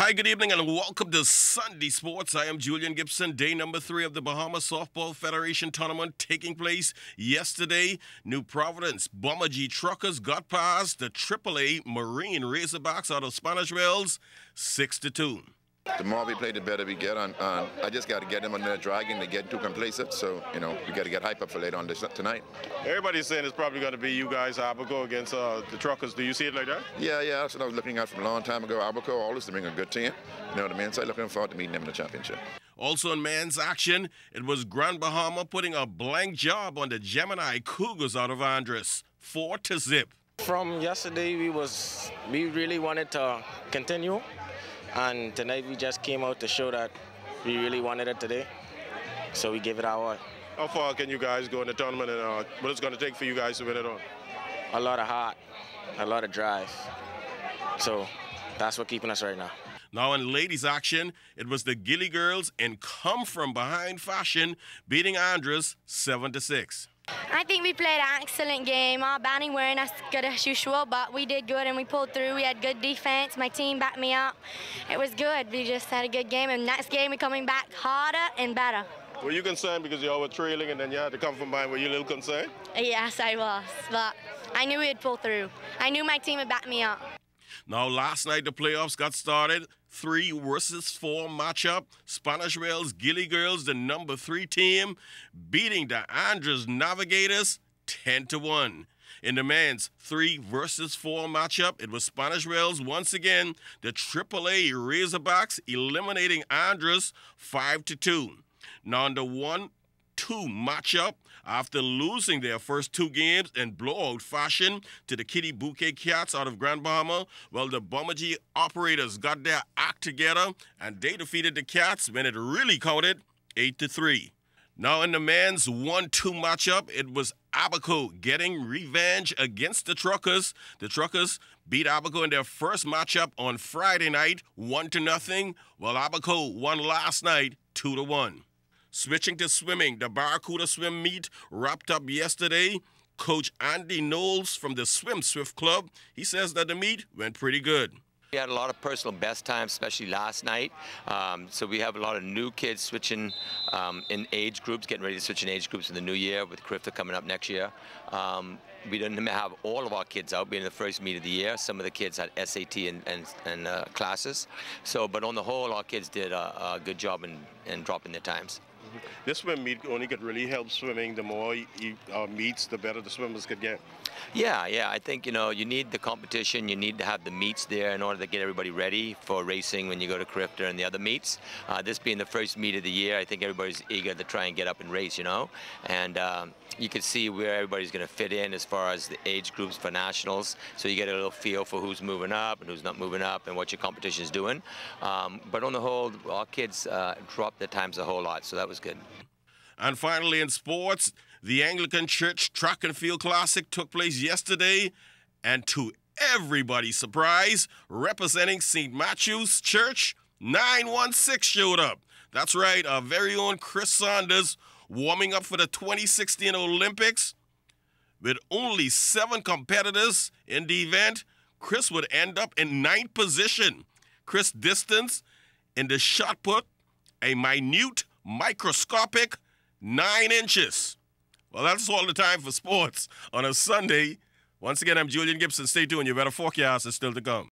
Hi, good evening, and welcome to Sunday Sports. I am Julian Gibson. Day number 3 of the Bahamas Softball Federation tournament taking place yesterday. New Providence Bomber-G Truckers got past the AAA Marine Razorbacks out of Spanish Wells 6-2. The more we play, the better we get. I just got to get them on their dragon. They get too complacent, so we got to get hype up for later on tonight. Everybody's saying it's probably going to be you guys, Abaco, against the Truckers. Do you see it like that? Yeah, that's what I was looking at from a long time ago. Abaco always to bring a good team. You know what I mean? So I'm looking forward to meeting them in the championship. Also in men's action, it was Grand Bahama putting a blank job on the Gemini Cougars out of Andres, 4-0. From yesterday, we really wanted to continue. And tonight we just came out to show that we really wanted it today. So we gave it our all. How far can you guys go in the tournament, and what it's going to take for you guys to win it all? A lot of heart, a lot of drive. So that's what's keeping us right now. Now in ladies action, it was the Gilly girls in come-from-behind fashion beating Andres 7-6. I think we played an excellent game. Our batting weren't as good as usual, but we did good and we pulled through. We had good defense. My team backed me up. It was good. We just had a good game, and next game we're coming back harder and better. Were you concerned because you all were trailing and then you had to come from behind? Were you a little concerned? Yes, I was, but I knew we'd pull through. I knew my team would back me up. Now, last night the playoffs got started. 3 versus 4 matchup. Spanish Wells Gilly Girls, the number 3 team, beating the Andres Navigators 10-1. In the men's 3 versus 4 matchup, it was Spanish Wells once again, the AAA Razorbacks eliminating Andres 5-2. Now in the 1-2 matchup, after losing their first 2 games in blowout fashion to the Kitty Bouquet Cats out of Grand Bahama, well, the Bomber-G operators got their act together and they defeated the Cats when it really counted 8-3. Now in the men's 1-2 matchup, it was Abaco getting revenge against the Truckers. The Truckers beat Abaco in their first matchup on Friday night 1-0, while Abaco won last night 2-1. Switching to swimming, the Barracuda swim meet wrapped up yesterday. Coach Andy Knowles from the Swim Swift Club, he says that the meet went pretty good. We had a lot of personal best times, especially last night. So we have a lot of new kids switching in age groups, getting ready to switch in age groups in the new year with CRIFTA coming up next year. We didn't have all of our kids out being the first meet of the year. Some of the kids had SAT and classes. But on the whole, our kids did a good job in dropping their times. This swim meet only could really help swimming. The more meets, the better the swimmers could get. Yeah, I think, you need the competition. You need to have the meets there in order to get everybody ready for racing when you go to CRIFTA and the other meets. This being the first meet of the year, I think everybody's eager to try and get up and race, And you can see where everybody's going to fit in as far as the age groups for nationals. So you get a little feel for who's moving up and who's not moving up and what your competition is doing. But on the whole, our kids dropped their times a whole lot, so that was good. And finally in sports, the Anglican Church Track and Field Classic took place yesterday, and to everybody's surprise, representing St. Matthew's Church, 916 showed up. That's right, our very own Chris Saunders warming up for the 2016 Olympics. With only 7 competitors in the event, Chris would end up in 9th position. Chris' distance in the shot put, a minute, microscopic 9 inches. Well, that's all the time for sports on a Sunday. Once again, I'm Julian Gibson. Stay tuned. Your better forecast is still to come.